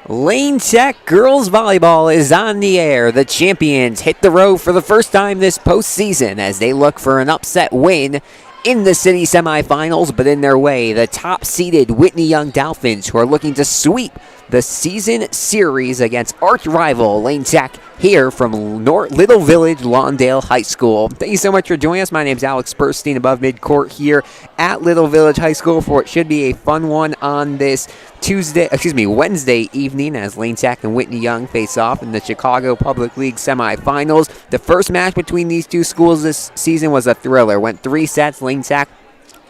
Lane Tech girls volleyball is on the air. The champions hit the road for the first time this postseason as they look for an upset win in the city semifinals, but in their way, the top-seeded Whitney Young Dolphins, who are looking to sweep the season series against arch-rival Lane Tech here from Little Village, Lawndale High School. Thank you so much for joining us. My name is Alex Burstein above midcourt here at Little Village High School for what should be a fun one on this Wednesday evening as Lane Tech and Whitney Young face off in the Chicago Public League semifinals. The first match between these two schools this season was a thriller. Went 3 sets. Lane Tech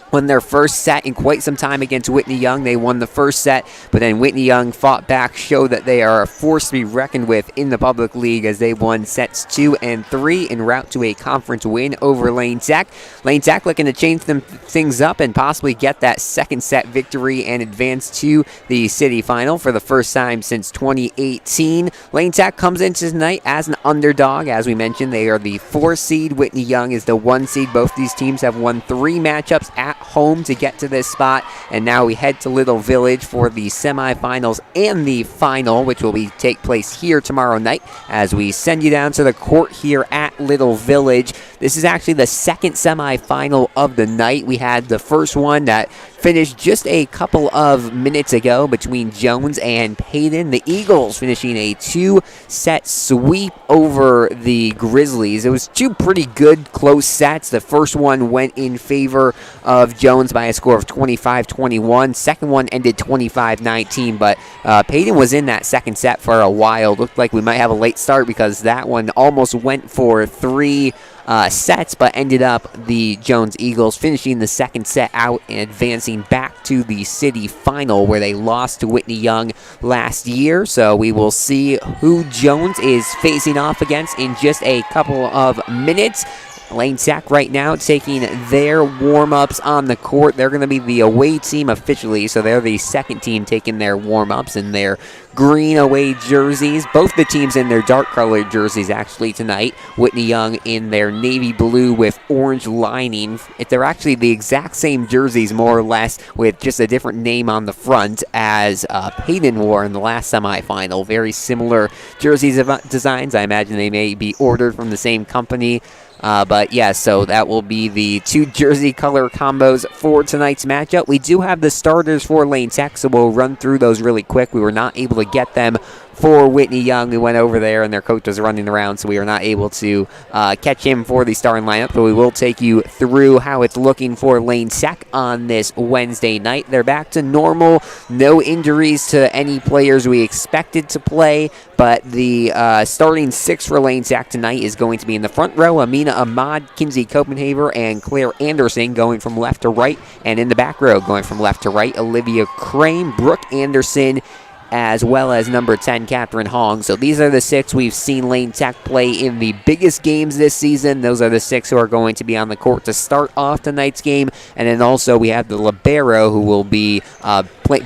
won their first set in quite some time against Whitney Young. They won the first set, but then Whitney Young fought back, showed that they are a force to be reckoned with in the public league as they won sets 2 and 3 en route to a conference win over Lane Tech. Lane Tech looking to change things up and possibly get that second set victory and advance to the city final for the first time since 2018. Lane Tech comes into tonight as an underdog. As we mentioned, they are the 4 seed. Whitney Young is the 1 seed. Both these teams have won 3 matchups at home to get to this spot, and now we head to Little Village for the semifinals and the final, which will take place here tomorrow night as we send you down to the court here at Little Village. This is actually the second semifinal of the night. We had the first one that finished just a couple of minutes ago between Jones and Payton. The Eagles finishing a 2-set sweep over the Grizzlies. It was 2 pretty good close sets. The first one went in favor of Jones by a score of 25-21. Second one ended 25-19, but Payton was in that second set for a while. Looked like we might have a late start because that one almost went for 3 sets, but ended up the Jones Eagles finishing the second set out and advancing back to the city final where they lost to Whitney Young last year. So we will see who Jones is facing off against in just a couple of minutes. Lane Tech right now taking their warm-ups on the court. They're going to be the away team officially, so they're the second team taking their warm-ups in their green away jerseys. Both the teams in their dark-colored jerseys actually tonight. Whitney Young in their navy blue with orange lining. They're actually the exact same jerseys, more or less, with just a different name on the front as Payton wore in the last semifinal. Very similar jerseys designs. I imagine they may be ordered from the same company. But yeah, so that will be the 2 jersey color combos for tonight's matchup. We do have the starters for Lane Tech, so we'll run through those really quick. We were not able to get them for Whitney Young. We went over there and their coach was running around, so we were not able to catch him for the starting lineup, but we will take you through how it's looking for Lane Tech on this Wednesday night. They're back to normal. No injuries to any players we expected to play, but the starting 6 for Lane Tech tonight is going to be in the front row, Amina Ahmad, Kinsey Copenhaver, and Claire Anderson going from left to right, and in the back row going from left to right, Olivia Crane, Brooke Anderson, as well as number 10, Catherine Hong. So these are the 6 we've seen Lane Tech play in the biggest games this season. Those are the 6 who are going to be on the court to start off tonight's game. And then also we have the libero who will be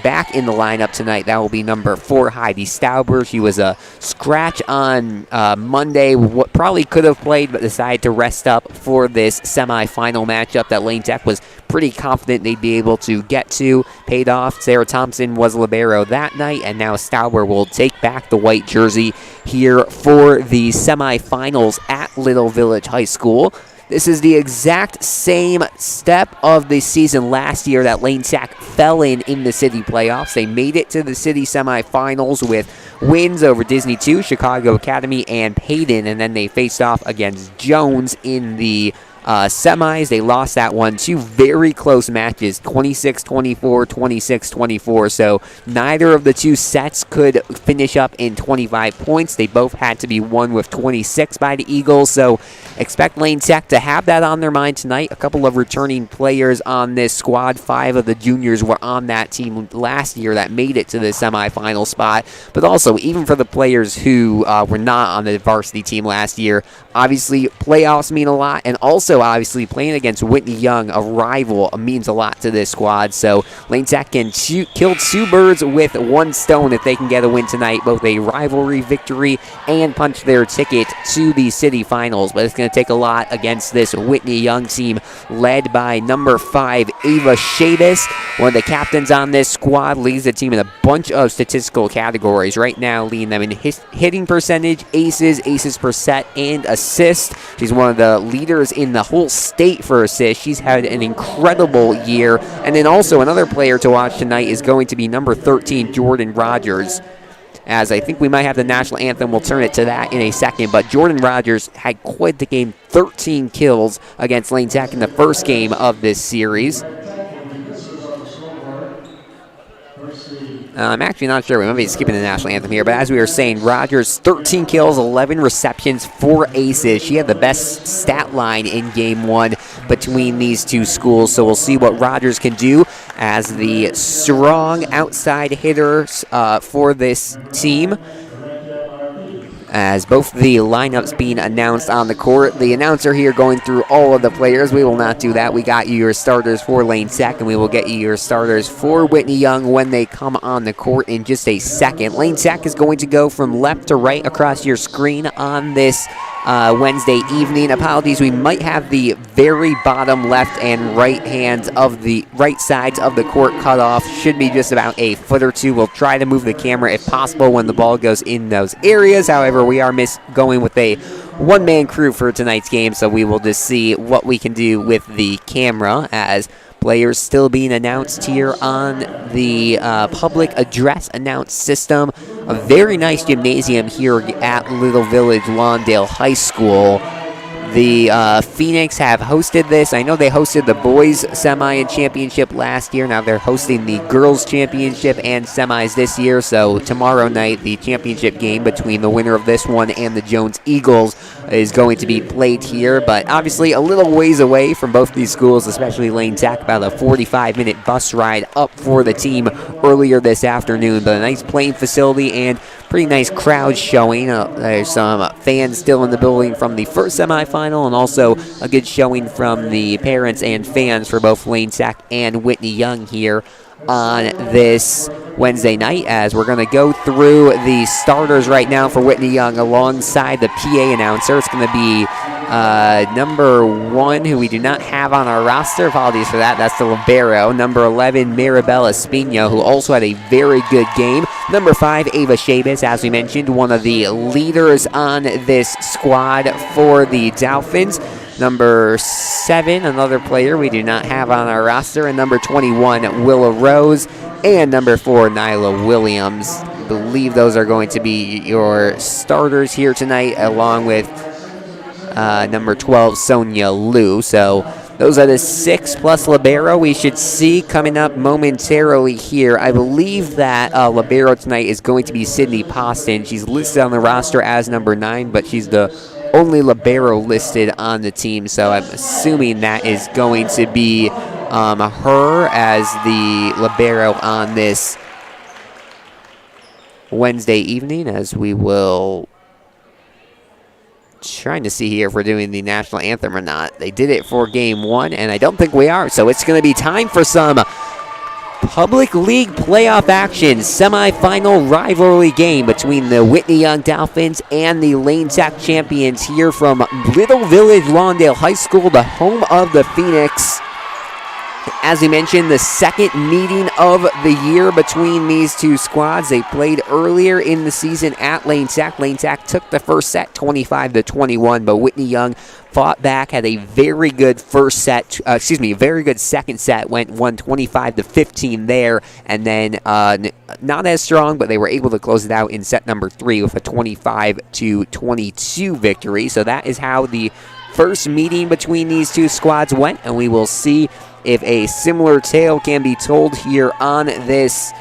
back in the lineup tonight. That will be number 4, Heidi Stauber. She was a scratch on Monday. What probably could have played, but decided to rest up for this semifinal matchup that Lane Tech was pretty confident they'd be able to get to. Paid off. Sarah Thompson was libero that night, and now Stauber will take back the white jersey here for the semifinals at Little Village High School. This is the exact same step of the season last year that Lane Tech fell in the city playoffs. They made it to the city semifinals with wins over Disney 2, Chicago Academy, and Payton, and then they faced off against Jones in the semis. They lost that one. 2 very close matches, 26-24, 26-24. So neither of the 2 sets could finish up in 25 points. They both had to be won with 26 by the Eagles. So expect Lane Tech to have that on their mind tonight. A couple of returning players on this squad. 5 of the juniors were on that team last year that made it to the semifinal spot. But also, even for the players who were not on the varsity team last year, Obviously, playoffs mean a lot, and also, obviously, playing against Whitney Young, a rival, means a lot to this squad. So, Lane Tech can kill two birds with one stone if they can get a win tonight, both a rivalry victory and punch their ticket to the city finals. But it's going to take a lot against this Whitney Young team, led by number 5, Ava Chavis. One of the captains on this squad, leads the team in a bunch of statistical categories. Right now, leading them in hitting percentage, aces per set, and assist. She's one of the leaders in the whole state for assists. She's had an incredible year. And then also another player to watch tonight is going to be number 13, Jordan Rogers. As I think we might have the national anthem. We'll turn it to that in a second. But Jordan Rogers had quite the game, 13 kills against Lane Tech in the first game of this series. I'm actually not sure. We might be skipping the national anthem here. But as we were saying, Rogers, 13 kills, 11 receptions, 4 aces. She had the best stat line in Game 1 between these two schools. So we'll see what Rogers can do as the strong outside hitters for this team. As both the lineups being announced on the court. The announcer here going through all of the players. We will not do that. We got you your starters for Lane Tech, and we will get you your starters for Whitney Young when they come on the court in just a second. Lane Tech is going to go from left to right across your screen on this Wednesday evening. Apologies, we might have the very bottom left and right hands of the right sides of the court cut off. Should be just about a foot or two. We'll try to move the camera if possible when the ball goes in those areas. However, we are going with a one-man crew for tonight's game, so we will just see what we can do with the camera as players still being announced here on the public address announce system. A very nice gymnasium here at Little Village Lawndale High School. The Phoenix have hosted this. I know they hosted the boys semi and championship last year. Now they're hosting the girls championship and semis this year. So tomorrow night, the championship game between the winner of this one and the Jones Eagles is going to be played here. But obviously a little ways away from both these schools, especially Lane Tech, about a 45-minute bus ride up for the team earlier this afternoon. But a nice playing facility and pretty nice crowd showing. There's some fans still in the building from the first semifinal, and also a good showing from the parents and fans for both Lane Tech and Whitney Young here on this Wednesday night, as we're going to go through the starters right now for Whitney Young alongside the PA announcer. It's going to be number 1, who we do not have on our roster. Apologies for that. That's the libero. Number 11, Maribel Espino, who also had a very good game. Number 5, Ava Chavis, as we mentioned, one of the leaders on this squad for the Dolphins. Number 7, another player we do not have on our roster. And number 21, Willa Rose. And number 4, Nyla Williams. I believe those are going to be your starters here tonight, along with number 12, Sonia Liu. So those are the 6 plus libero we should see coming up momentarily here. I believe that libero tonight is going to be Sydney Poston. She's listed on the roster as number 9, but she's the only libero listed on the team. So I'm assuming that is going to be her as the libero on this Wednesday evening, as we will trying to see here if we're doing the national anthem or not. They did it for Game 1, and I don't think we are. So it's going to be time for some Public League playoff action. Semifinal rivalry game between the Whitney Young Dolphins and the Lane Tech champions here from Little Village Lawndale High School, the home of the Phoenix. As we mentioned, the second meeting of the year between these two squads. They played earlier in the season at Lane Tech. Lane Tech took the first set 25-21, but Whitney Young fought back, had a very good very good second set, won 25-15 there, and then not as strong, but they were able to close it out in set number 3 with a 25-22 victory. So that is how the first meeting between these two squads went, and we will see if a similar tale can be told here on this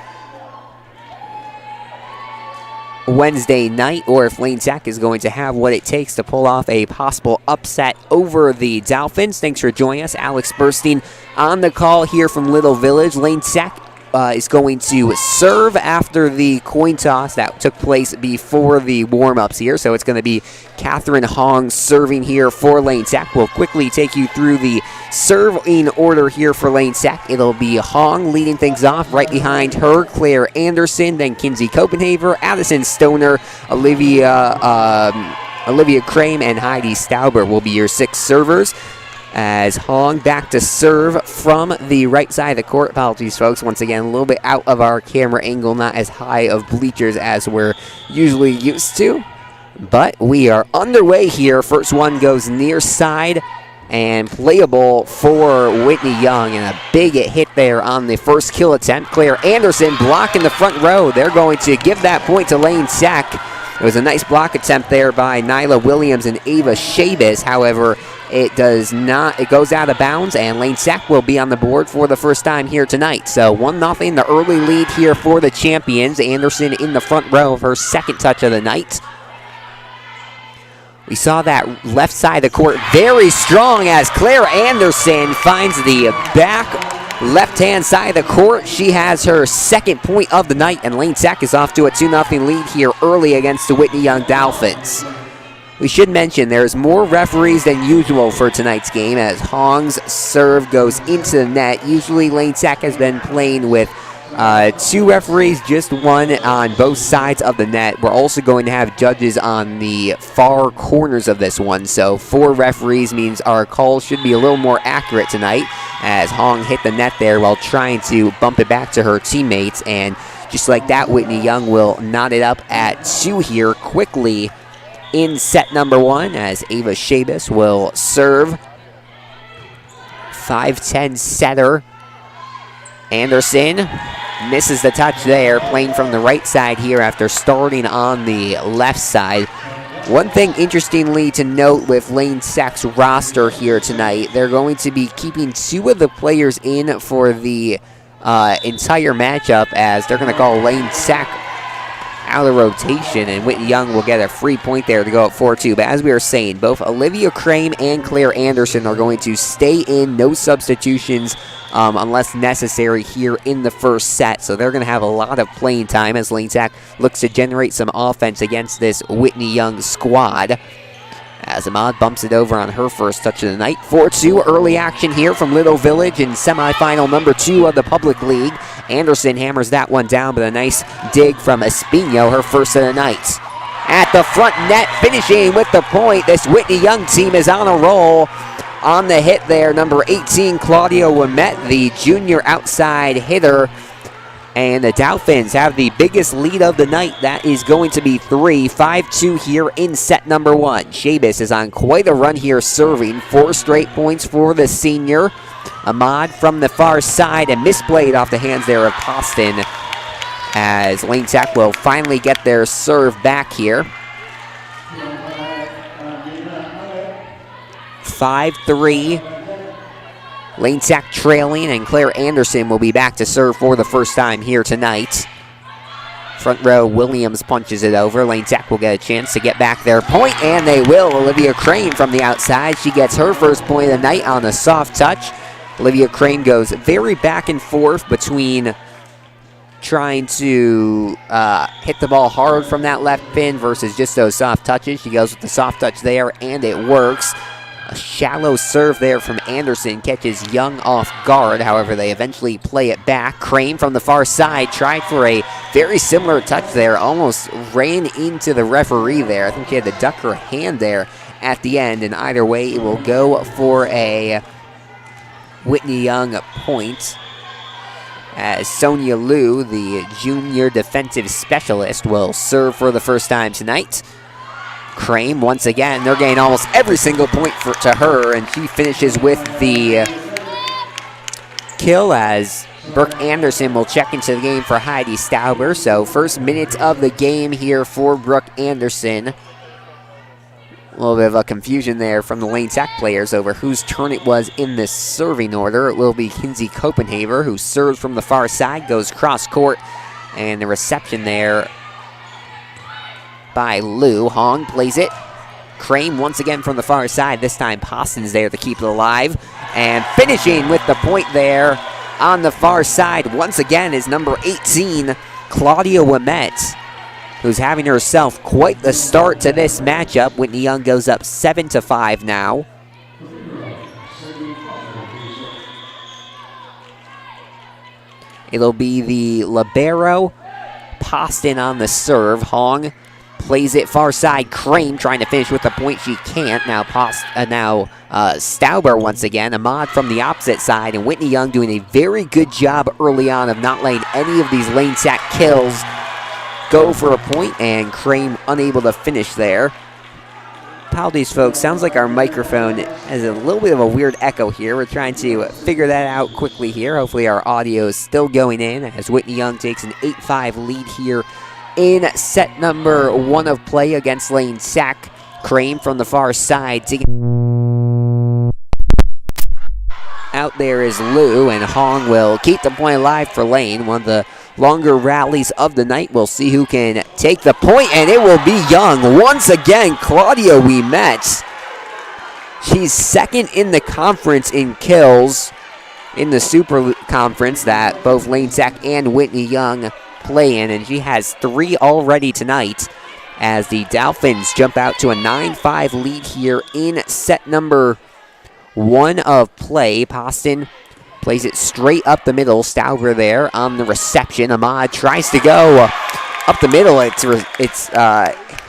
Wednesday night, or if Lane Tech is going to have what it takes to pull off a possible upset over the Dolphins. Thanks for joining us. Alex Burstein on the call here from Little Village. Lane Tech is going to serve after the coin toss that took place before the warm-ups here. So it's going to be Catherine Hong serving here for Lane Sack. We'll quickly take you through the serving order here for Lane Sack. It'll be Hong leading things off. Right behind her, Claire Anderson, then Kinsey Copenhaver, Addison Stoner, Olivia Crame, and Heidi Stauber will be your 6 servers. As Hong back to serve from the right side of the court. Apologies, folks. Once again, a little bit out of our camera angle, not as high of bleachers as we're usually used to. But we are underway here. First one goes near side and playable for Whitney Young. And a big hit there on the first kill attempt. Claire Anderson blocking the front row. They're going to give that point to Lane Sack. It was a nice block attempt there by Nyla Williams and Ava Shabis. However, it does not. It goes out of bounds, and Lane Sack will be on the board for the first time here tonight. So 1-0, the early lead here for the champions. Anderson in the front row of her second touch of the night. We saw that left side of the court very strong as Claire Anderson finds the back left-hand side of the court. She has her second point of the night, and Lane Sack is off to a 2-0 lead here early against the Whitney Young Dolphins. We should mention there's more referees than usual for tonight's game as Hong's serve goes into the net. Usually Lane Sack has been playing with 2 referees, just one on both sides of the net. We're also going to have judges on the far corners of this one, so 4 referees means our call should be a little more accurate tonight as Hong hit the net there while trying to bump it back to her teammates. And just like that, Whitney Young will knot it up at 2 here quickly in set number 1 as Ava Shabis will serve. 5'10" setter. Anderson misses the touch there, playing from the right side here after starting on the left side. One thing interestingly to note with Lane Sack's roster here tonight, they're going to be keeping 2 of the players in for the entire matchup as they're going to call Lane Sack out of rotation, and Whitney Young will get a free point there to go up 4-2. But as we were saying, both Olivia Crane and Claire Anderson are going to stay in, no substitutions unless necessary here in the first set. So they're going to have a lot of playing time as Lane Sack looks to generate some offense against this Whitney Young squad. As Ahmad bumps it over on her first touch of the night. 4-2 early action here from Little Village in semifinal number 2 of the Public League. Anderson hammers that one down, but a nice dig from Espino, her first of the night. At the front net, finishing with the point. This Whitney Young team is on a roll. On the hit there, number 18, Claudia Wimet, the junior outside hitter. And the Dolphins have the biggest lead of the night. That is going to be 3. 5-2 here in set number 1. Shabis is on quite a run here serving. 4 straight points for the senior. Ahmad from the far side and misplayed off the hands there of Poston as Lane Sack will finally get their serve back here. 5-3. Lane Sack trailing, and Claire Anderson will be back to serve for the first time here tonight. Front row, Williams punches it over. Lane Sack will get a chance to get back their point, and they will. Olivia Crane from the outside. She gets her first point of the night on a soft touch. Olivia Crane goes very back and forth between trying to hit the ball hard from that left pin versus just those soft touches. She goes with the soft touch there, and it works. A shallow serve there from Anderson catches Young off guard. However, they eventually play it back. Crane from the far side tried for a very similar touch there. Almost ran into the referee there. I think she had to duck her hand there at the end. And either way, it will go for a Whitney Young point. As Sonia Liu, the junior defensive specialist, will serve for the first time tonight. Crane, once again, they're getting almost every single point to her, and she finishes with the kill as Brooke Anderson will check into the game for Heidi Stauber. So first minute of the game here for Brooke Anderson. A little bit of a confusion there from the Lane Sack players over whose turn it was in this serving order. It will be Kinsey Copenhaver, who serves from the far side, goes cross court, and the reception there by Liu. Hong plays it. Crane once again from the far side. This time Poston's there to keep it alive. And finishing with the point there on the far side once again is number 18, Claudia Wimet, who's having herself quite the start to this matchup. Whitney Young goes up 7-5 now. It'll be the libero, Poston on the serve. Hong plays it far side. Crane trying to finish with the point. She can't. Now Stauber once again. Ahmad from the opposite side. And Whitney Young doing a very good job early on of not letting any of these lane sack kills go for a point. And Crane unable to finish there. Apologies, folks. Sounds like our microphone has a little bit of a weird echo here. We're trying to figure that out quickly here. Hopefully our audio is still going in as Whitney Young takes an 8-5 lead here in set number 1 of play against lane sack. Crane from the far side. Out there is Liu, and Hong will keep the point alive for Lane. One of the longer rallies of the night. We'll see who can take the point, and it will be Young. Once again, Claudia Wimet. She's second in the conference in kills in the Super Conference that both Lane Sack and Whitney Young play in, and she has 3 already tonight as the Dolphins jump out to a 9-5 lead here in set number 1 of play. Poston plays it straight up the middle. Stauber there on the reception. Ahmad tries to go up the middle. It's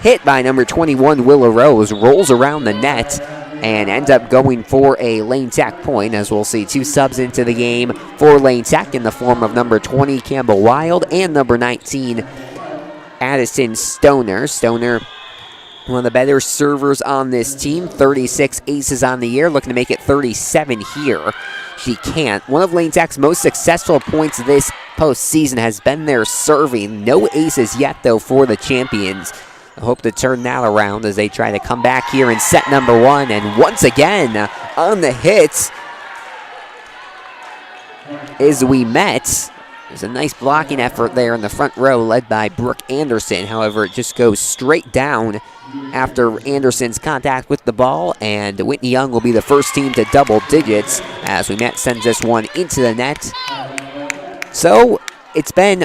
hit by number 21, Willow Rose. Rolls around the net and ends up going for a lane sack point, as we'll see 2 subs into the game for lane sack in the form of number 20, Campbell Wild, and number 19, Addison Stoner. Stoner, one of the better servers on this team. 36 aces on the year, looking to make it 37 here. She can't. One of Lane Sack's most successful points this postseason has been their serving. No aces yet, though, for the champions. I hope to turn that around as they try to come back here in set number 1. And once again, on the hits is Wimet. There's a nice blocking effort there in the front row led by Brooke Anderson. However, it just goes straight down after Anderson's contact with the ball, and Whitney Young will be the first team to double digits as Wimet sends this one into the net. So it's been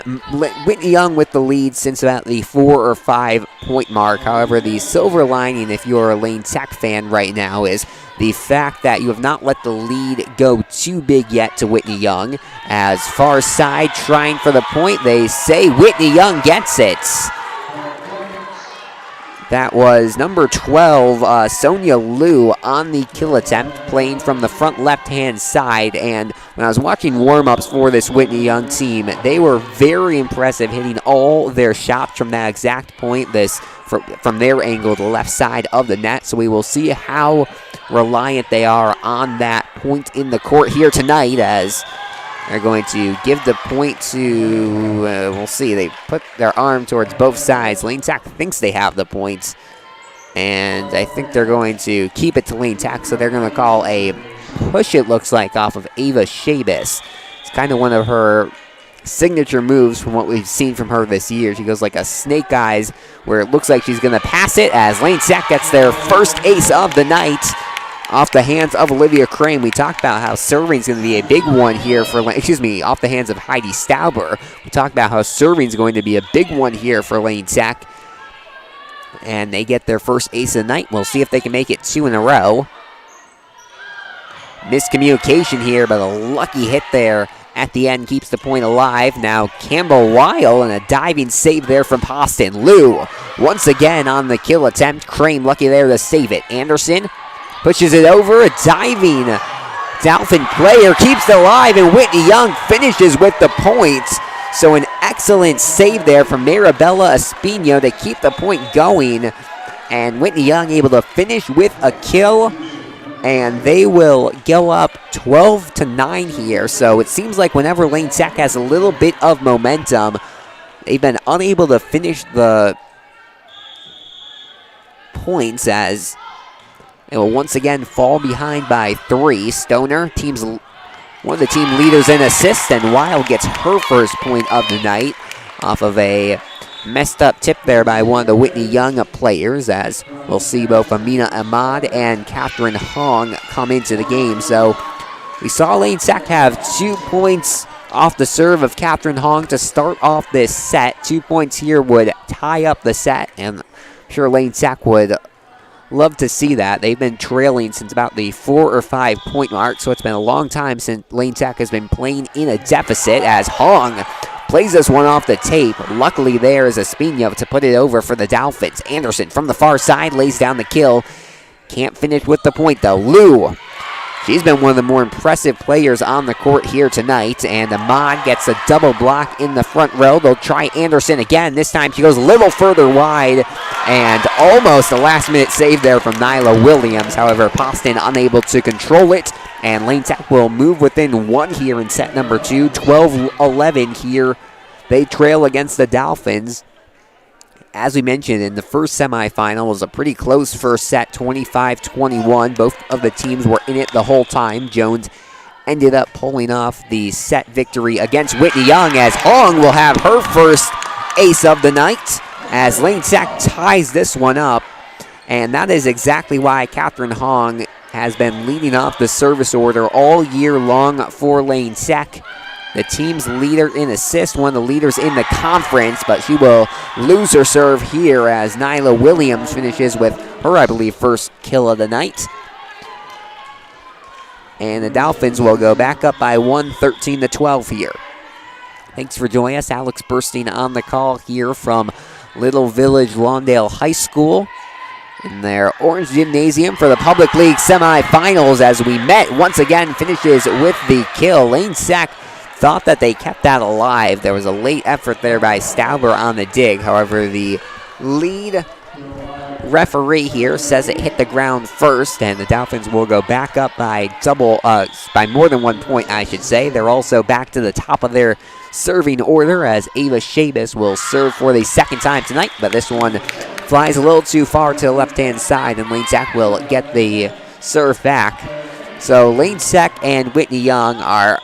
Whitney Young with the lead since about the 4 or 5 point mark. However, the silver lining, if you're a Lane Sack fan right now, is the fact that you have not let the lead go too big yet to Whitney Young. As far side trying for the point, they say Whitney Young gets it. That was number 12, Sonia Liu, on the kill attempt, playing from the front left-hand side. And when I was watching warm-ups for this Whitney Young team, they were very impressive, hitting all their shots from that exact point, from their angle, the left side of the net. So we will see how reliant they are on that point in the court here tonight, as they're going to give the point to, we'll see, they put their arm towards both sides. Lane Sack thinks they have the points, and I think they're going to keep it to Lane Sack, so they're going to call a push, it looks like, off of Ava Shabis. It's kind of one of her signature moves from what we've seen from her this year. She goes like a snake eyes, where it looks like she's going to pass it, as Lane Sack gets their first ace of the night off the hands of Olivia Crane. We talked about how serving is going to be a big one here for, off the hands of Heidi Stauber. We talked about how serving is going to be a big one here for Lane Sack. And they get their first ace of the night. We'll see if they can make it 2 in a row. Miscommunication here, but a lucky hit there at the end keeps the point alive. Now Campbell Weil, and a diving save there from Poston. Liu once again on the kill attempt. Crane lucky there to save it. Anderson pushes it over. A diving Dolphin player keeps it alive, and Whitney Young finishes with the point. So an excellent save there from Marabella Espino to keep the point going. And Whitney Young able to finish with a kill, and they will go up 12-9 here. So it seems like whenever Lane Sack has a little bit of momentum, they've been unable to finish the points, as they will once again fall behind by 3. Stoner, one of the team leaders in assists, and Wild gets her first point of the night off of a messed up tip there by one of the Whitney Young players, as we'll see both Amina Ahmad and Catherine Hong come into the game. So We saw Lane Sack have 2 points off the serve of Catherine Hong to start off this set. 2 points here would tie up the set, and I'm sure Lane Sack would love to see that. They've been trailing since about the 4 or 5 point mark, so it's been a long time since Lane Sack has been playing in a deficit, as Hong plays this one off the tape. Luckily there is Espino to put it over for the Dolphins. Anderson from the far side lays down the kill. Can't finish with the point though. Liu, she's been one of the more impressive players on the court here tonight, and Ahmad gets a double block in the front row. They'll try Anderson again. This time she goes a little further wide, and almost a last-minute save there from Nyla Williams. However, Poston unable to control it, and Lane Sack will move within 1 here in set number 2. 12-11 here. They trail against the Dolphins. As we mentioned, in the first semifinal, was a pretty close first set, 25-21. Both of the teams were in it the whole time. Jones ended up pulling off the set victory against Whitney Young, as Hong will have her first ace of the night, as Lane Sack ties this one up. And that is exactly why Catherine Hong has been leading off the service order all year long for Lane Sack. The team's leader in assists, one of the leaders in the conference, but she will lose her serve here as Nyla Williams finishes with her, I believe, first kill of the night. And the Dolphins will go back up by 1, 13-12 here. Thanks for joining us. Alex Burstein on the call here from Little Village Lawndale High School in their Orange Gymnasium for the Public League semifinals, as we met once again finishes with the kill. Lane Sack thought that they kept that alive. There was a late effort there by Stauber on the dig. However, the lead referee here says it hit the ground first, and the Dolphins will go back up by by more than 1 point, I should say. They're also back to the top of their serving order, as Ava Shabas will serve for the second time tonight, but this one flies a little too far to the left-hand side, and Lane Sack will get the serve back. So Lane Sack and Whitney Young are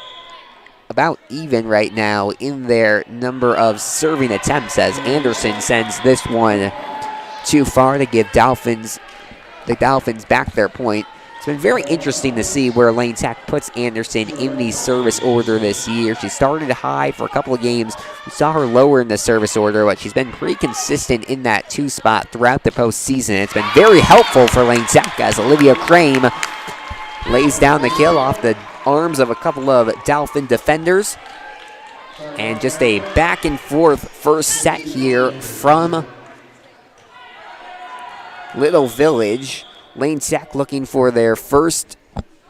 about even right now in their number of serving attempts, as Anderson sends this one too far to give the Dolphins back their point. It's been very interesting to see where Lane Sack puts Anderson in the service order this year. She started high for a couple of games. We saw her lower in the service order, but she's been pretty consistent in that 2 spot throughout the postseason. It's been very helpful for Lane Sack, as Olivia Crame lays down the kill off the arms of a couple of Dolphin defenders. And just a back and forth first set here from Little Village. Lane Sack looking for their first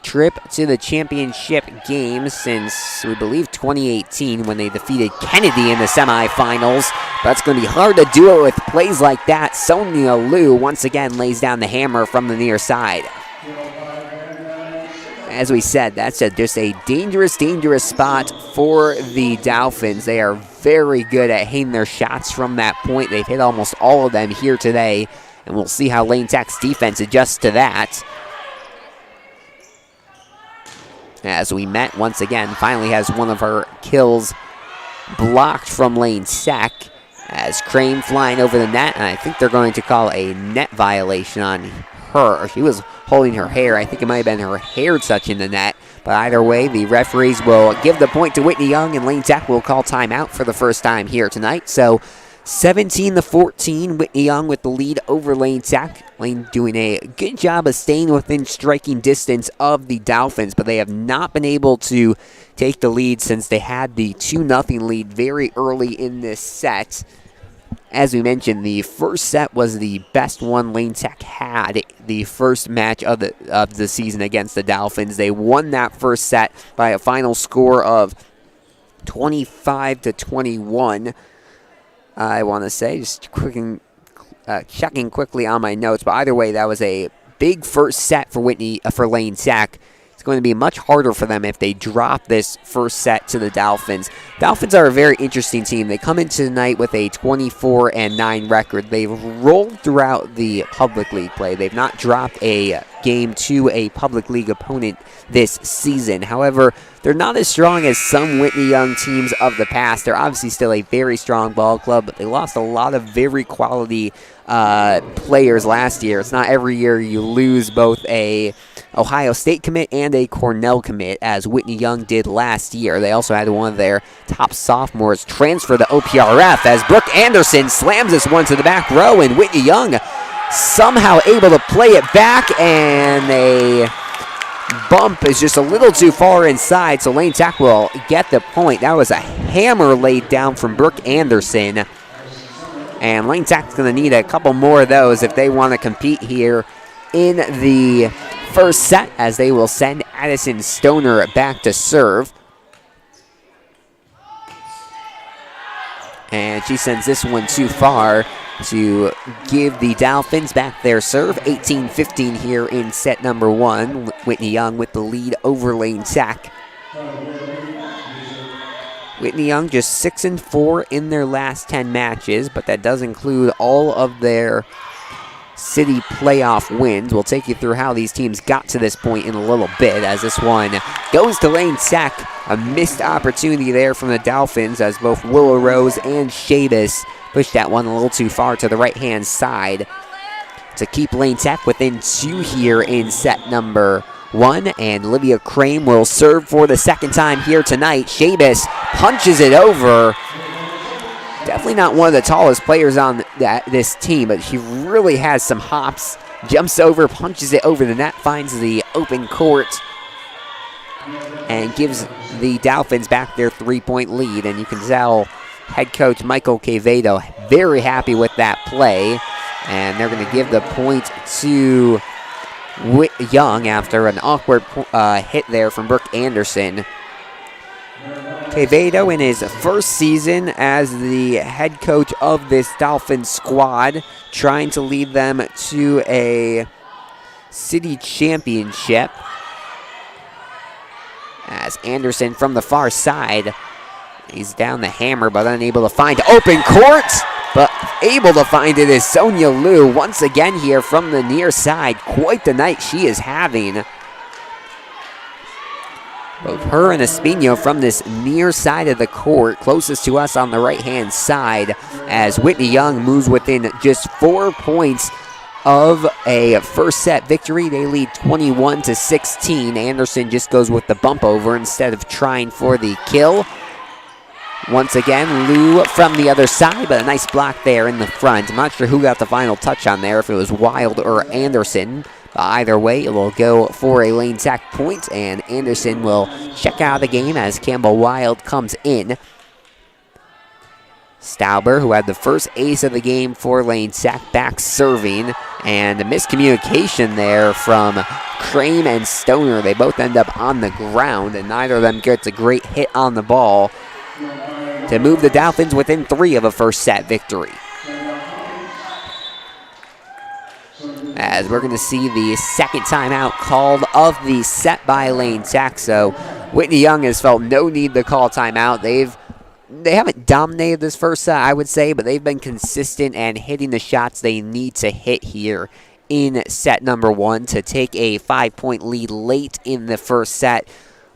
trip to the championship game since, we believe, 2018, when they defeated Kennedy in the semifinals. But it's going to be hard to do it with plays like that. Sonia Liu once again lays down the hammer from the near side. As we said, that's just a dangerous, dangerous spot for the Dolphins. They are very good at hitting their shots from that point. They've hit almost all of them here today, and we'll see how Lane Sack's defense adjusts to that. As we met once again, finally has one of her kills blocked from Lane Sack, as Crane flying over the net, and I think they're going to call a net violation on her. She was holding her hair. I think it might have been her hair touching the net. But either way, the referees will give the point to Whitney Young, and Lane Sack will call timeout for the first time here tonight. So 17-14, Whitney Young with the lead over Lane Sack. Lane doing a good job of staying within striking distance of the Dolphins, but they have not been able to take the lead since they had the 2-0 lead very early in this set. As we mentioned, the first set was the best one Lane Sack had, the first match of the season against the Dolphins. They won that first set by a final score of 25-21. I want to say, just checking quickly on my notes, but either way, that was a big first set for Lane Sack. It's going to be much harder for them if they drop this first set to the Dolphins. Dolphins are a very interesting team. They come into tonight with a 24-9 record. They've rolled throughout the public league play. They've not dropped a game to a public league opponent this season. However, they're not as strong as some Whitney Young teams of the past. They're obviously still a very strong ball club, but they lost a lot of very quality players last year. It's not every year you lose both a Ohio State commit and a Cornell commit, as Whitney Young did last year. They also had one of their top sophomores transfer to OPRF, as Brooke Anderson slams this one to the back row, and Whitney Young somehow able to play it back, and a bump is just a little too far inside, so Lane Tech will get the point. That was a hammer laid down from Brooke Anderson, and Lane Tech's going to need a couple more of those if they want to compete here in the first set, as they will send Addison Stoner back to serve. And she sends this one too far to give the Dolphins back their serve. 18-15 here in set number one. Whitney Young with the lead over Lane Tech. Whitney Young just 6-4 in their last 10 matches, but that does include all of their city playoff wins. We'll take you through how these teams got to this point in a little bit, as this one goes to Lane Tech. A missed opportunity there from the Dolphins, as both Willow Rose and Shabas pushed that one a little too far to the right-hand side to keep Lane Tech within 2 here in set number one. And Olivia Crane will serve for the second time here tonight. Shabas punches it over. Definitely not one of the tallest players on this team, but she really has some hops. Jumps over, punches it over the net, finds the open court, and gives the Dolphins back their 3-point lead. And you can tell head coach Michael Quevedo very happy with that play. And they're going to give the point to Young after an awkward hit there from Brooke Anderson. Quevedo in his first season as the head coach of this Dolphins squad, trying to lead them to a city championship. As Anderson from the far side, he's down the hammer but unable to find open court. But able to find it is Sonia Liu once again here from the near side. Quite the night she is having. Both her and Espino from this near side of the court, closest to us on the right-hand side, as Whitney Young moves within just 4 points of a first set victory. They lead 21-16. Anderson just goes with the bump over instead of trying for the kill. Once again, Liu from the other side, but a nice block there in the front. I'm not sure who got the final touch on there, if it was Wild or Anderson. Either way, it will go for a Lane Tech point, and Anderson will check out of the game as Campbell Wild comes in. Stauber, who had the first ace of the game for Lane Tech, back serving, and a miscommunication there from Crane and Stoner. They both end up on the ground, and neither of them gets a great hit on the ball to move the Dolphins within 3 of a first set victory. As we're going to see the second timeout called of the set by Lane Tech. So Whitney Young has felt no need to call timeout. They haven't dominated this first set, I would say, but they've been consistent and hitting the shots they need to hit here in set number one to take a 5-point lead late in the first set.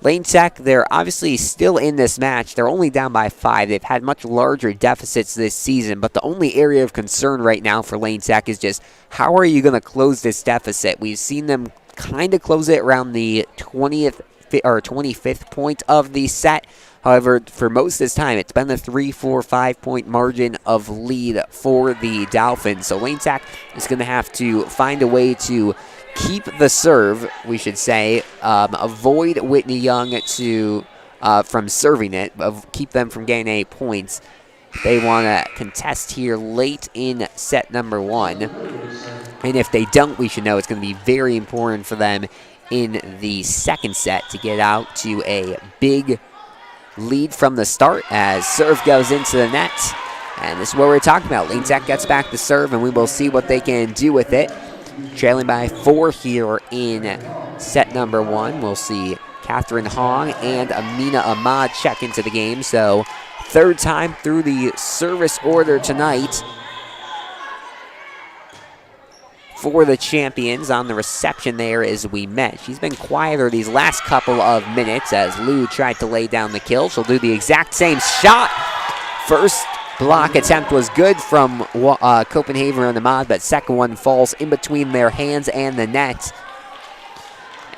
Lane Tech, they're obviously still in this match. They're only down by 5. They've had much larger deficits this season, but the only area of concern right now for Lane Tech is just how are you going to close this deficit? We've seen them kind of close it around the 20th or 25th point of the set. However, for most of this time, it's been the 3, 4, 5-point margin of lead for the Dolphins. So Lane Tech is going to have to find a way to keep the serve, we should say, avoid Whitney Young from serving it, keep them from getting any points. They want to contest here late in set number one. And if they don't, we should know it's going to be very important for them in the second set to get out to a big lead from the start as serve goes into the net. And this is what we're talking about. Lane Tech gets back the serve, and we will see what they can do with it. Trailing by 4 here in set number one. We'll see Catherine Hong and Amina Ahmad check into the game. So third time through the service order tonight for the champions. On the reception there is We Met. She's been quieter these last couple of minutes as Liu tried to lay down the kill. She'll do the exact same shot. First block attempt was good from Copenhagen and Ahmad, but second one falls in between their hands and the net.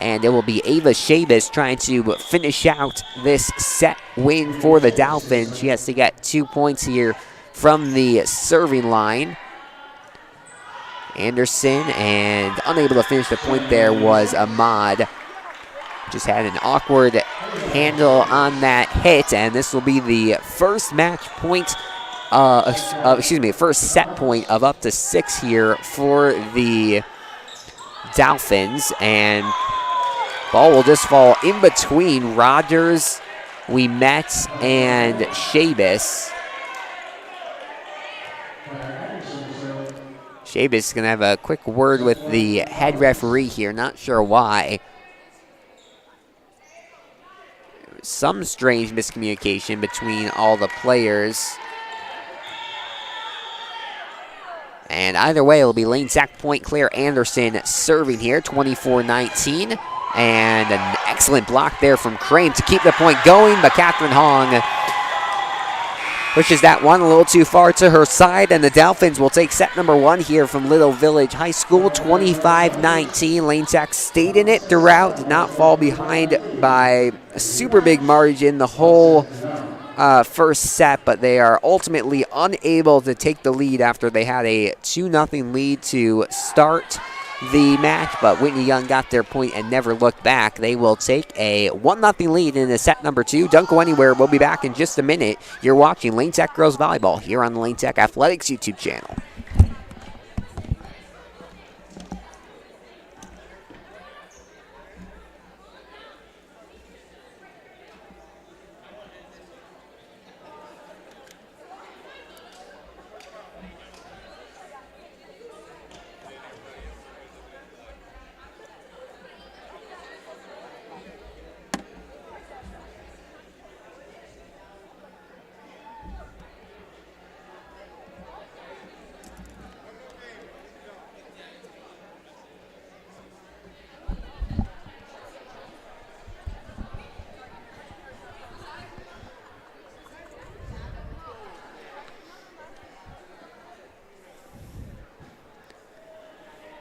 And it will be Ava Shabas trying to finish out this set win for the Dolphins. She has to get 2 points here from the serving line. Anderson, and unable to finish the point there was Ahmad. Just had an awkward handle on that hit, and this will be the first match point, first set point of up to 6 here for the Dolphins. And ball will just fall in between Rogers, Ouimet, and Shabas. Shabas is going to have a quick word with the head referee here. Not sure why. Some strange miscommunication between all the players. And either way, it'll be Lane Sack point. Claire Anderson serving here, 24-19. And an excellent block there from Crane to keep the point going, but Catherine Hong pushes that one a little too far to her side, and the Dolphins will take set number 1 here from Little Village High School, 25-19. Lane Sack stayed in it throughout, did not fall behind by a super big margin the whole first set, but they are ultimately unable to take the lead after they had a 2-0 lead to start the match, but Whitney Young got their point and never looked back. They will take a 1-0 lead in the set number 2. Don't go anywhere. We'll be back in just a minute. You're watching Lane Tech Girls Volleyball here on the Lane Tech Athletics YouTube channel.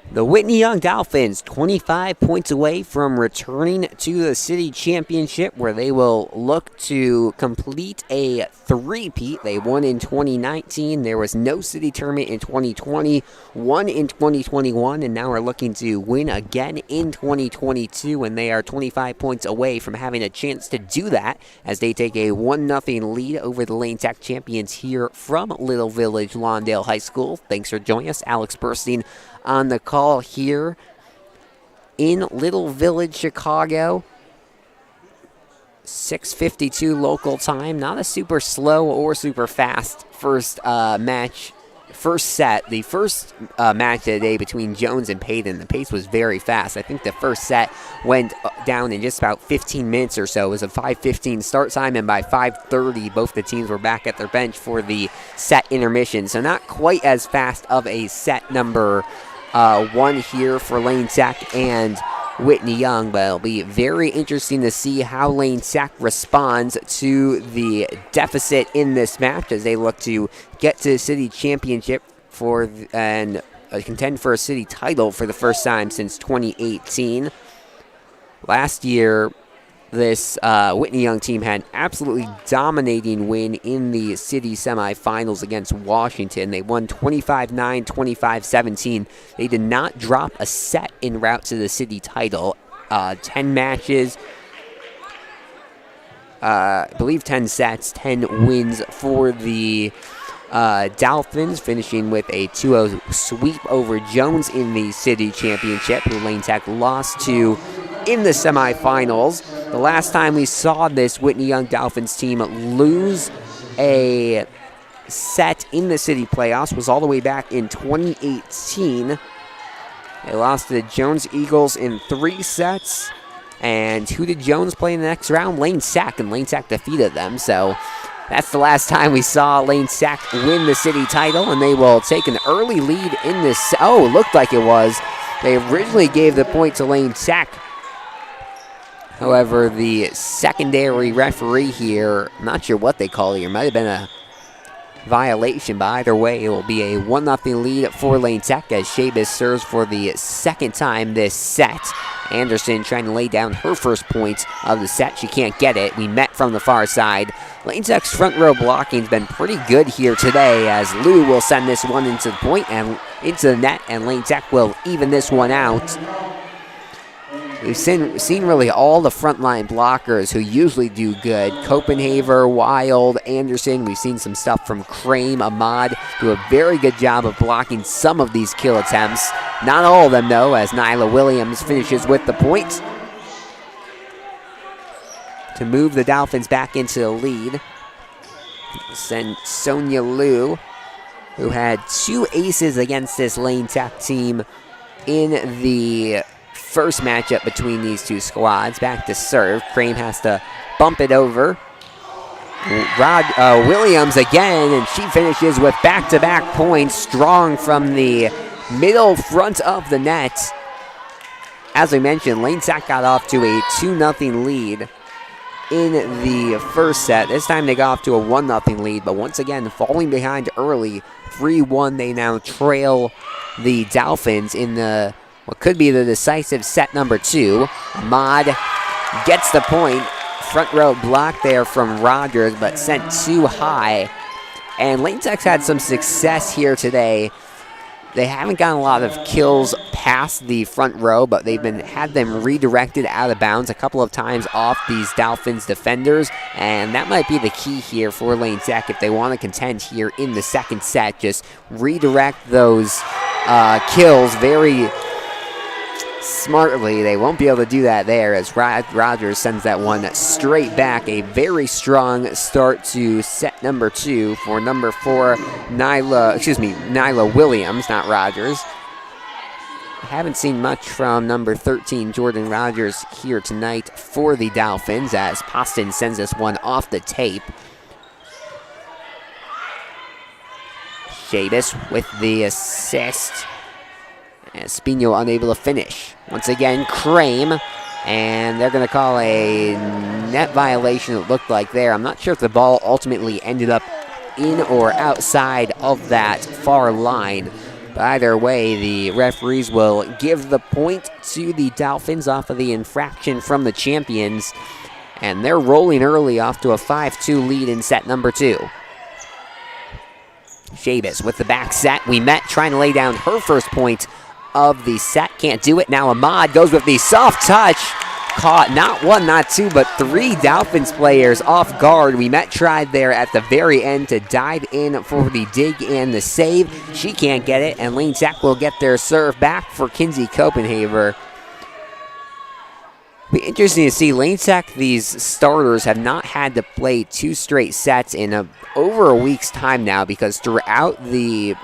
The Whitney Young Dolphins, 25 points away from returning to the city championship, where they will look to complete a three-peat. They won in 2019. There was no city tournament in 2020, won in 2021, and now are looking to win again in 2022, and they are 25 points away from having a chance to do that as they take a 1-0 lead over the Lane Tech champions here from Little Village Lawndale High School. Thanks for joining us. Alex Burstein on the call here in Little Village, Chicago. 6:52 local time. Not a super slow or super fast first set. The first match of the day between Jones and Payton, the pace was very fast. I think the first set went down in just about 15 minutes or so. It was a 5:15 start time, and by 5:30, both the teams were back at their bench for the set intermission. So not quite as fast of a set number 1 here for Lane Sack and Whitney Young, but it'll be very interesting to see how Lane Sack responds to the deficit in this match as they look to get to the city championship and contend for a city title for the first time since 2018. Last year, this Whitney Young team had an absolutely dominating win in the city semifinals against Washington. They won 25-9, 25-17. They did not drop a set en route to the city title. 10 matches, I believe 10 sets, 10 wins for the Dolphins, finishing with a 2-0 sweep over Jones in the city championship, who Lane Tech lost to in the semifinals. The last time we saw this Whitney Young Dolphins team lose a set in the city playoffs was all the way back in 2018. They lost to the Jones Eagles in 3 sets. And who did Jones play in the next round? Lane Sack, and Lane Sack defeated them. So that's the last time we saw Lane Sack win the city title, and they will take an early lead in this. Oh, it looked like it was. They originally gave the point to Lane Sack. However, the secondary referee here, I'm not sure what they call it here, might have been violation, but either way, it will be a 1-0 lead for Lane Tech as Shabas serves for the second time this set. Anderson trying to lay down her first point of the set. She can't get it. We met from the far side. Lane Tech's front row blocking has been pretty good here today as Lou will send this one into the point and into the net, and Lane Tech will even this one out. We've seen really all the frontline blockers who usually do good. Copenhaver, Wild, Anderson. We've seen some stuff from Crane, Ahmad do a very good job of blocking some of these kill attempts. Not all of them, though, as Nyla Williams finishes with the point to move the Dolphins back into the lead. Send Sonia Liu, who had 2 aces against this Lane Tech team in the first matchup between these two squads. Back to serve. Crane has to bump it over. Williams again, and she finishes with back-to-back points, strong from the middle front of the net. As I mentioned, Lane Tech got off to a 2-0 lead in the first set. This time they got off to a 1-0 lead, but once again, falling behind early. 3-1, they now trail the Dolphins in the what could be the decisive set number 2. Ahmad gets the point. Front row block there from Rogers, but sent too high. And Lane Tech's had some success here today. They haven't gotten a lot of kills past the front row, but they've had them redirected out of bounds a couple of times off these Dolphins defenders, and that might be the key here for Lane Tech if they want to contend here in the second set. Just redirect those kills very smartly. They won't be able to do that there as Rogers sends that one straight back. A very strong start to set number 2 for number 4 Nyla Williams, not Rogers. I haven't seen much from number 13 Jordan Rogers here tonight for the Dolphins as Poston sends this one off the tape. Shabas with the assist. Espino unable to finish. Once again, Crane, and they're going to call a net violation, it looked like there. I'm not sure if the ball ultimately ended up in or outside of that far line. But either way, the referees will give the point to the Dolphins off of the infraction from the champions. And they're rolling early off to a 5-2 lead in set number 2. Shabas with the back set. We met trying to lay down her first point of the set. Can't do it. Now Ahmad goes with the soft touch. Caught not 1, not 2, but 3 Dolphins players off guard. We met tried there at the very end to dive in for the dig and the save. She can't get it, and Lane Tech will get their serve back for Kinsey Copenhaver. Be interesting to see. Lane Tech, these starters have not had to play 2 straight sets in over a week's time now, because throughout the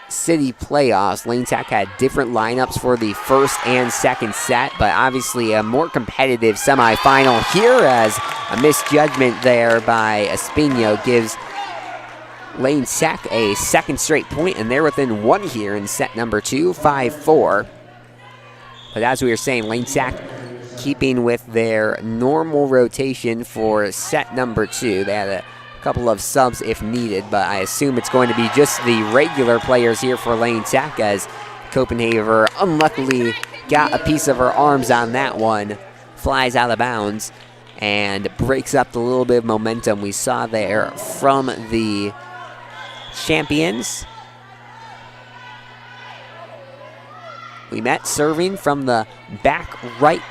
city playoffs, Lane Tech had different lineups for the first and second set, but obviously a more competitive semifinal here as a misjudgment there by Espino gives Lane Tech a second straight point, and they're within 1 here in set number 2, 5-4. But as we were saying, Lane Tech keeping with their normal rotation for set number 2. They had a couple of subs if needed, but I assume it's going to be just the regular players here for Lane Tech as Copenhaver unluckily got a piece of her arms on that one, flies out of bounds, and breaks up the little bit of momentum we saw there from the champions. We met serving from the back right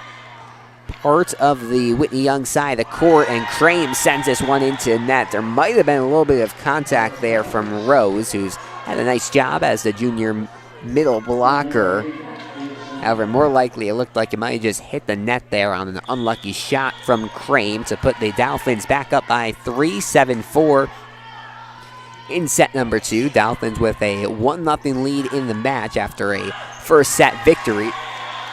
part of the Whitney Young side of the court, and Crane sends this one into net. There might have been a little bit of contact there from Rose, who's had a nice job as the junior middle blocker. However, more likely it looked like it might have just hit the net there on an unlucky shot from Crane to put the Dolphins back up by 3, 7-4 in set number 2. Dolphins with a 1-0 lead in the match after a first set victory.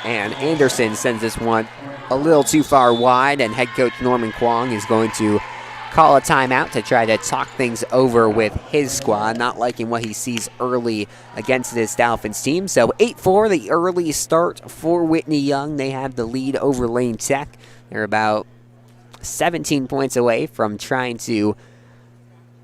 And Anderson sends this one a little too far wide, and head coach Norman Kwong is going to call a timeout to try to talk things over with his squad, not liking what he sees early against this Dolphins team. So 8-4, the early start for Whitney Young. They have the lead over Lane Tech. They're about 17 points away from trying to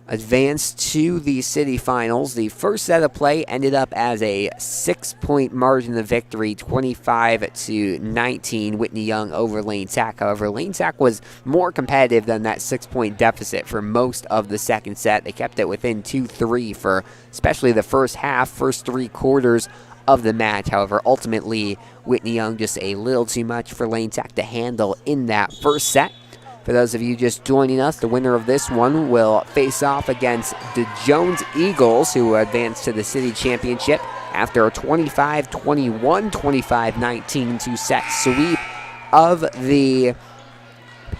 advanced to the city finals. The first set of play ended up as a 6-point margin of victory, 25-19. Whitney Young over Lane Tech. However, Lane Tech was more competitive than that 6-point deficit for most of the second set. They kept it within 2-3 for especially the first half, first 3 quarters of the match. However, ultimately, Whitney Young just a little too much for Lane Tech to handle in that first set. For those of you just joining us, the winner of this one will face off against the Jones Eagles, who advanced to the city championship after a 25-21, 25-19 two-set sweep of the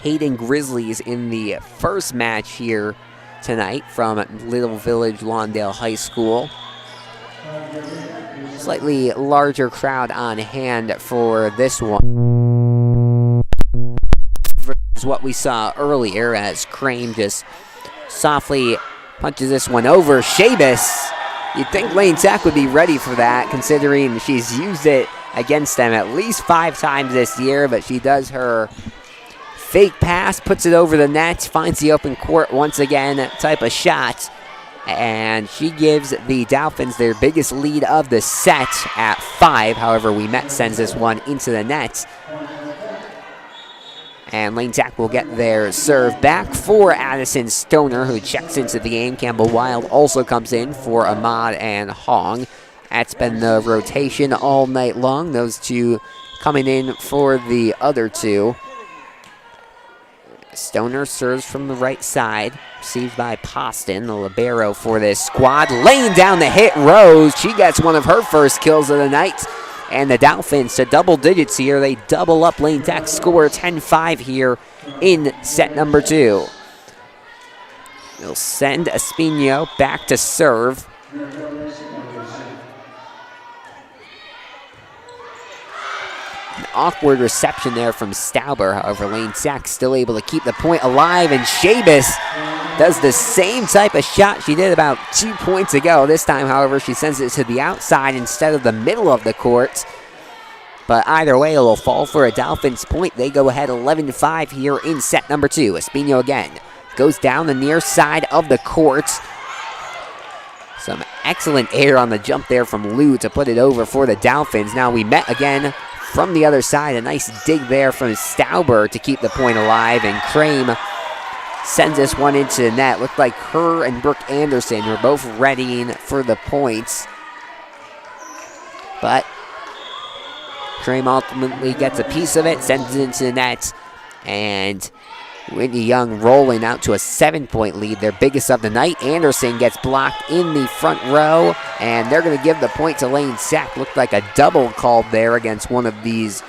Hayden Grizzlies in the first match here tonight from Little Village Lawndale High School. Slightly larger crowd on hand for this one. What we saw earlier as Crane just softly punches this one over. Shabas, you'd think Lane Tech would be ready for that, considering she's used it against them at least 5 times this year, but she does her fake pass, puts it over the net, finds the open court once again type of shot, and she gives the Dolphins their biggest lead of the set at 5. However, Ouimet sends this one into the net. And Lane Tech will get their serve back for Addison Stoner, who checks into the game. Campbell Wild also comes in for Ahmad and Hong. That's been the rotation all night long. Those two coming in for the other two. Stoner serves from the right side, received by Poston, the libero for this squad. Laying down the hit, Rose. She gets one of her first kills of the night. And the Dolphins to double digits here. They double up Lane Tech, score 10-5 here in set number 2. They'll send Espino back to serve. An awkward reception there from Stauber. However, Lane Tech still able to keep the point alive. And Shabas does the same type of shot she did about 2 points ago. This time, however, she sends it to the outside instead of the middle of the court. But either way, it'll fall for a Dolphins point. They go ahead 11-5 here in set number 2. Espino again goes down the near side of the court. Some excellent air on the jump there from Lou to put it over for the Dolphins. Now Ouimet again from the other side. A nice dig there from Stauber to keep the point alive. And Crane sends this one into the net. Looked like her and Brooke Anderson were both readying for the points. But Crane ultimately gets a piece of it, sends it into the net. And Whitney Young rolling out to a 7-point lead, their biggest of the night. Anderson gets blocked in the front row, and they're going to give the point to Lane Tech. Looked like a double called there against one of these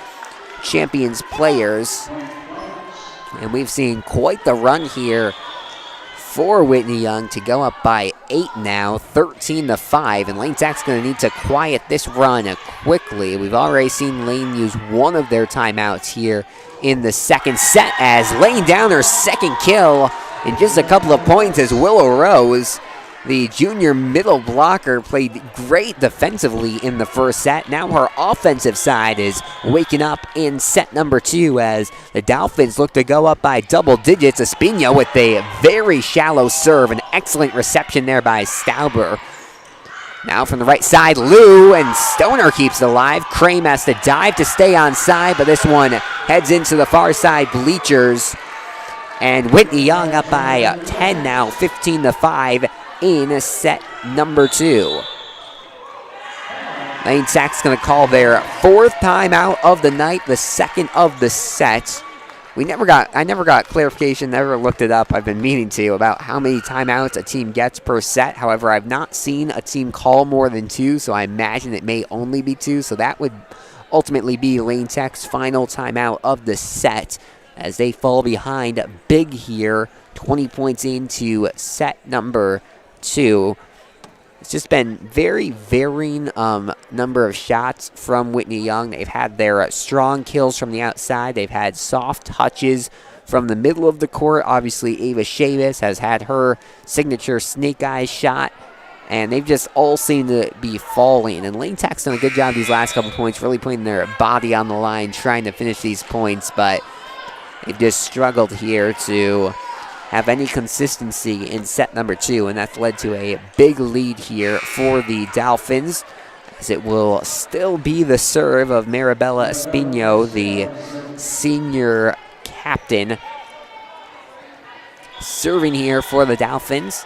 Champions players. And we've seen quite the run here for Whitney Young to go up by 8 now, 13-5. And Lane Tech's going to need to quiet this run quickly. We've already seen Lane use one of their timeouts here in the second set as laying down her second kill in just a couple of points as Willow Rose, the junior middle blocker, played great defensively in the first set. Now her offensive side is waking up in set number 2 as the Dolphins look to go up by double digits. Espino with a very shallow serve, an excellent reception there by Stauber. Now from the right side, Lou, and Stoner keeps it alive. Crane has to dive to stay on side, but this one heads into the far side bleachers. And Whitney Young up by 10 now, 15-5 in set number 2. Lane Tech's going to call their 4th timeout of the night, the second of the set. I never got clarification, never looked it up. I've been meaning to about how many timeouts a team gets per set. However, I've not seen a team call more than 2, so I imagine it may only be 2. So that would ultimately be Lane Tech's final timeout of the set as they fall behind big here, 20 points into set number 2. It's just been very varying number of shots from Whitney Young. They've had their strong kills from the outside. They've had soft touches from the middle of the court. Obviously, Ava Chavis has had her signature snake eyes shot. And they've just all seemed to be falling. And Lane Tech's done a good job these last couple points, really putting their body on the line, trying to finish these points. But they've just struggled here to have any consistency in set number 2, and that's led to a big lead here for the Dolphins, as it will still be the serve of Maribela Espino, the senior captain, serving here for the Dolphins.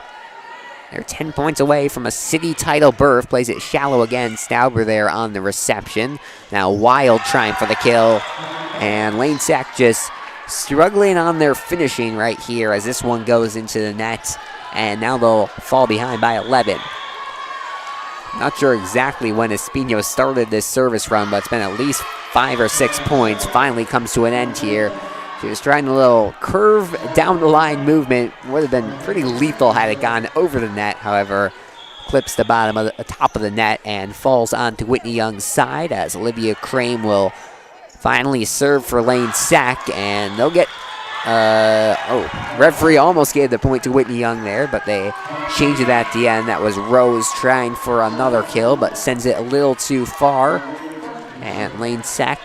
They're 10 points away from a city title berth. Plays it shallow again. Stauber there on the reception. Now Wild trying for the kill. And Lane Sack just struggling on their finishing right here as this one goes into the net. And now they'll fall behind by 11. Not sure exactly when Espino started this service run, but it's been at least 5 or 6 points. Finally comes to an end here. She was trying a little curve down the line movement. Would have been pretty lethal had it gone over the net. However, clips the bottom of the top of the net and falls onto Whitney Young's side as Olivia Crane will finally serve for Lane Sack, and they'll get. Referee almost gave the point to Whitney Young there, but they changed it at the end. That was Rose trying for another kill, but sends it a little too far. And Lane Sack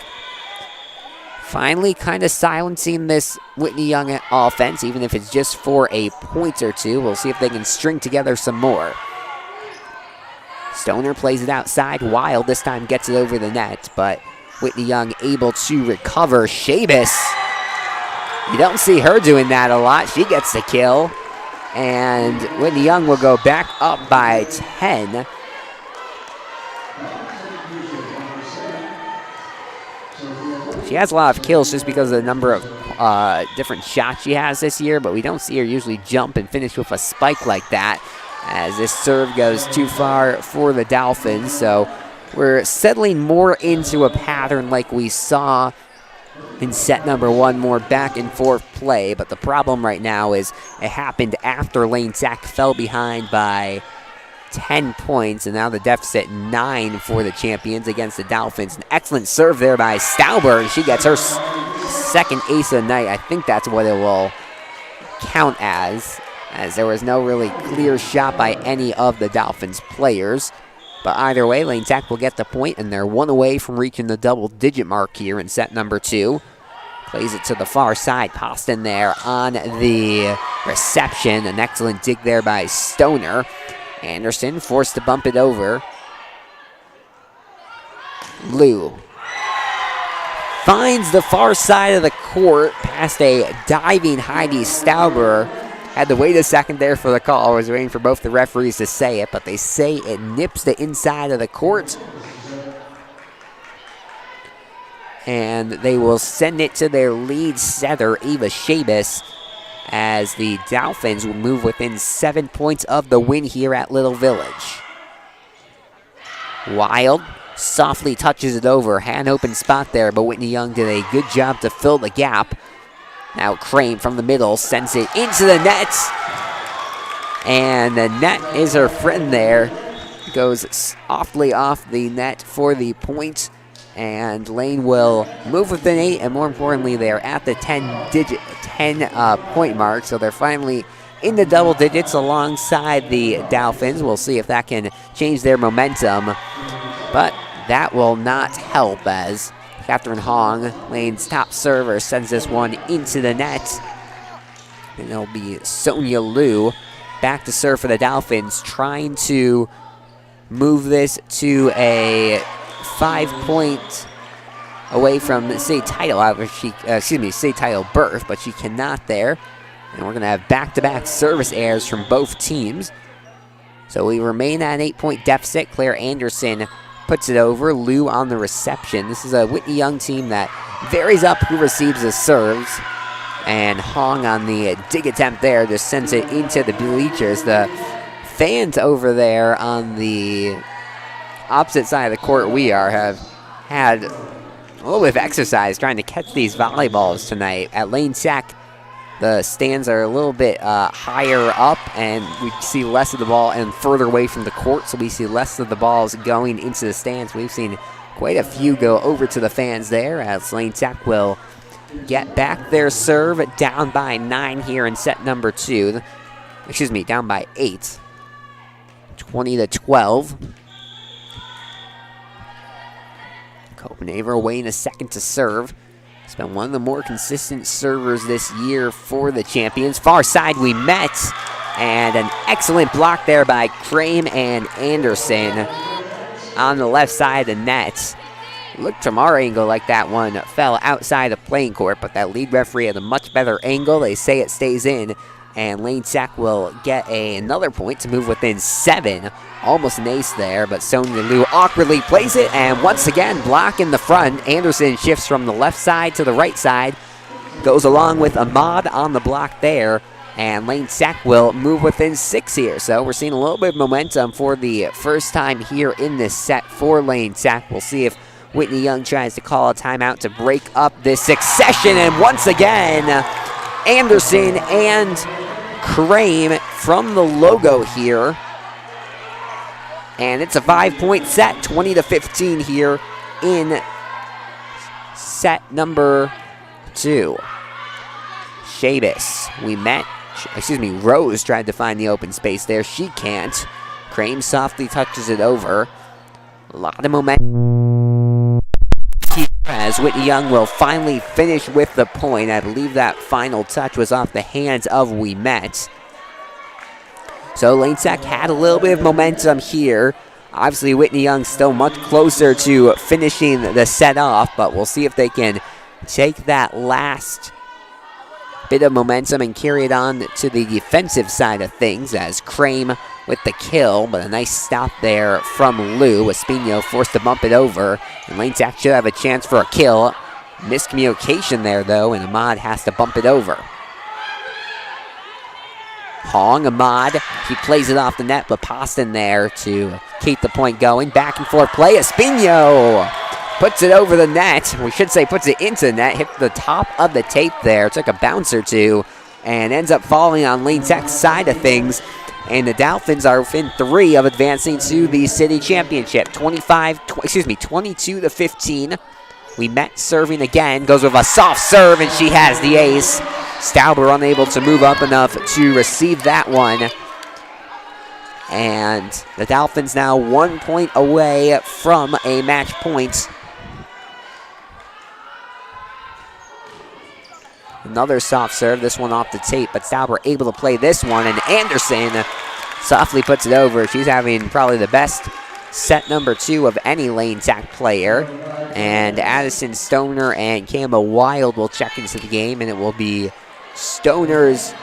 finally kind of silencing this Whitney Young offense, even if it's just for a point or two. We'll see if they can string together some more. Stoner plays it outside. Wild this time gets it over the net, but Whitney Young able to recover. Shabas, you don't see her doing that a lot. She gets the kill, and Whitney Young will go back up by 10. She has a lot of kills just because of the number of different shots she has this year, but we don't see her usually jump and finish with a spike like that, as this serve goes too far for the Dolphins. So we're settling more into a pattern like we saw in set number 1, more back and forth play. But the problem right now is it happened after Lane Sack fell behind by 10 points, and now the deficit 9 for the champions against the Dolphins. An excellent serve there by Stauber, and she gets her second ace of the night. I think that's what it will count as there was no really clear shot by any of the Dolphins players. But either way, Lane Sack will get the point, and they're 1 away from reaching the double-digit mark here in set number 2. Plays it to the far side. Poston there on the reception. An excellent dig there by Stoner. Anderson forced to bump it over. Liu finds the far side of the court past a diving Heidi Stauber. Had to wait a second there for the call. I was waiting for both the referees to say it, but they say it nips the inside of the court. And they will send it to their lead setter, Eva Shabas, as the Dolphins will move within 7 points of the win here at Little Village. Wild softly touches it over. Had an open spot there, but Whitney Young did a good job to fill the gap. Now Crane from the middle sends it into the net. And the net is her friend there. Goes softly off the net for the point. And Lane will move within 8, and more importantly, they're at the 10-point mark. So they're finally in the double digits alongside the Dolphins. We'll see if that can change their momentum. But that will not help, as Catherine Hong, Lane's top server, sends this one into the net. And it'll be Sonia Liu back to serve for the Dolphins, trying to move this to a 5-point away from state title. State title berth, but she cannot there. And we're going to have back-to-back service errors from both teams. So we remain at an 8-point deficit. Claire Anderson puts it over. Liu on the reception. This is a Whitney Young team that varies up who receives the serves. And Hong on the dig attempt there just sends it into the bleachers. The fans over there on the opposite side of the court we are have had a little bit of exercise trying to catch these volleyballs tonight. At Lane Sack, the stands are a little bit higher up, and we see less of the ball and further away from the court, so we see less of the balls going into the stands. We've seen quite a few go over to the fans there, as Lane Sack will get back their serve, down by 9 here in set number 2. Down by 8. 20-12. Copenhagen waiting a second to serve. He's been one of the more consistent servers this year for the champions. Far side we met, and an excellent block there by Crane and Anderson on the left side of the net. Looked from our angle like that one fell outside the playing court, but that lead referee had a much better angle. They say it stays in, and Lane Sack will get another point to move within 7. Almost an ace there, but Sonia Liu awkwardly plays it, and once again, block in the front. Anderson shifts from the left side to the right side, goes along with Ahmad on the block there, and Lane Sack will move within 6 here. So we're seeing a little bit of momentum for the first time here in this set for Lane Sack. We'll see if Whitney Young tries to call a timeout to break up this succession, and once again, Anderson and Crane from the logo here. And it's a 5-point set, 20-15 here in set number 2. Rose tried to find the open space there. She can't. Crane softly touches it over. A lot of momentum as Whitney Young will finally finish with the point. I believe that final touch was off the hands of We Met. So Lane Sack had a little bit of momentum here. Obviously, Whitney Young still much closer to finishing the set off, but we'll see if they can take that last bit of momentum and carry it on to the defensive side of things as Crane with the kill, but a nice stop there from Lou. Espino forced to bump it over, and Lane Sack should have a chance for a kill. Miscommunication there, though, and Ahmad has to bump it over. Hong, Ahmad, he plays it off the net, but Poston there to keep the point going. Back and forth play, Espino puts it over the net. We should say puts it into the net, hit the top of the tape there, took a bounce or two, and ends up falling on Lane Sack's side of things. And the Dolphins are within 3 of advancing to the city championship, 22-15. We Met serving again, goes with a soft serve, and she has the ace. Stauber unable to move up enough to receive that one. And the Dolphins now 1 point away from a match point. Another soft serve, this one off the tape, but Stauber able to play this one, and Anderson softly puts it over. She's having probably the best set number 2 of any Lane Sack player. And Addison Stoner and Kamba Wild will check into the game, and it will be Stoner's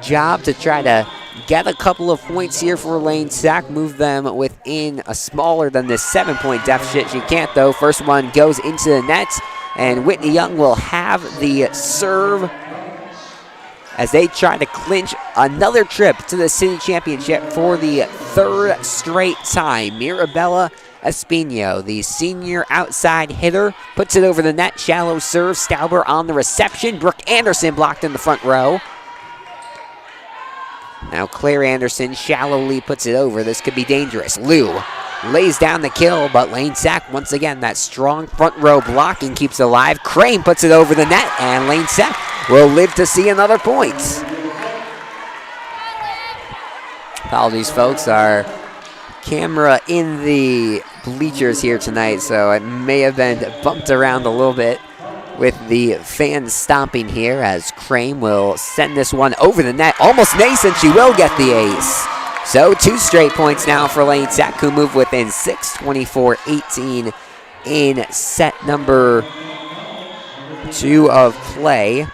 job to try to get a couple of points here for Lane Sack, move them within a smaller than this 7-point deficit. She can't, though. First one goes into the net, and Whitney Young will have the serve as they try to clinch another trip to the city championship for the 3rd straight time. Mirabella Espino, the senior outside hitter, puts it over the net. Shallow serve. Stauber on the reception. Brooke Anderson blocked in the front row. Now Claire Anderson shallowly puts it over. This could be dangerous. Lou lays down the kill, but Lane Sack, once again, that strong front row blocking keeps it alive. Crane puts it over the net, and Lane Sack will live to see another point. Apologies, folks. Our camera in the bleachers here tonight, so it may have been bumped around a little bit with the fans stomping here as Crane will send this one over the net. Almost an ace, and she will get the ace. So 2 straight points now for Lane Sack, who move within 6, 24-18 in set number 2 of play.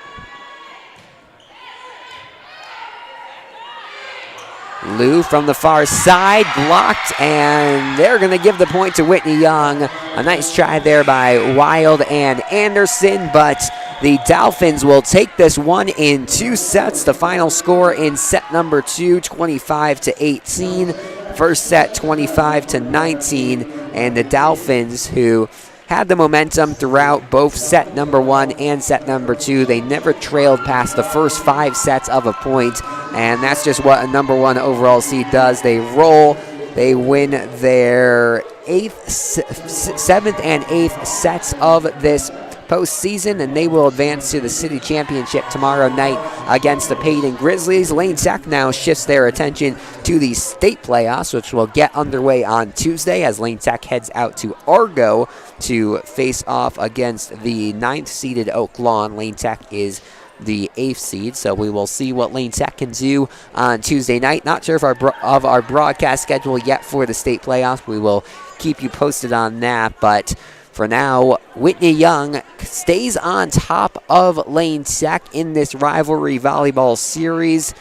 Lou from the far side, blocked, and they're going to give the point to Whitney Young. A nice try there by Wild and Anderson, but the Dolphins will take this one in 2 sets. The final score in set number 2, 25-18. First set, 25-19, and the Dolphins, who had the momentum throughout both set number 1 and set number 2. They never trailed past the first 5 sets of a point, and that's just what a number 1 overall seed does. They roll, they win their 7th and 8th sets of this postseason, and they will advance to the city championship tomorrow night against the Peyton Grizzlies. Lane Tech now shifts their attention to the state playoffs, which will get underway on Tuesday as Lane Tech heads out to Argo to face off against the 9th-seeded Oak Lawn. Lane Tech is the 8th seed, so we will see what Lane Tech can do on Tuesday night. Not sure of our broadcast schedule yet for the state playoffs. We will keep you posted on that, but for now, Whitney Young stays on top of Lane Tech in this rivalry volleyball series.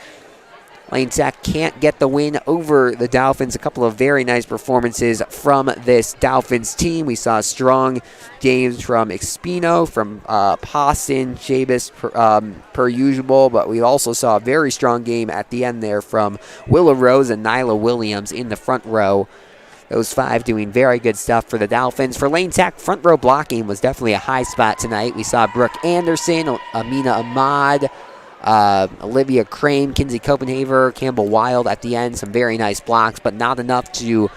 Lane Tech can't get the win over the Dolphins. A couple of very nice performances from this Dolphins team. We saw strong games from Expino, from Pawson, Jabus per usual, but we also saw a very strong game at the end there from Willow Rose and Nyla Williams in the front row. Those 5 doing very good stuff for the Dolphins. For Lane Tech, front row blocking was definitely a high spot tonight. We saw Brooke Anderson, Amina Ahmad, Olivia Crane, Kinsey Copenhaver, Campbell Wild at the end. Some very nice blocks, but not enough to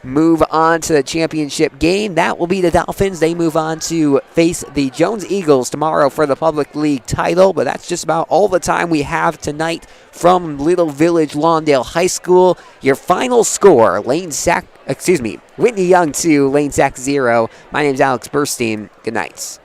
move on to the championship game. That will be the Dolphins. They move on to face the Jones Eagles tomorrow for the Public League title, but that's just about all the time we have tonight from Little Village Lawndale High School. Your final score, Whitney Young 2, Lane Tech 0. My name's Alex Burstein. Good night.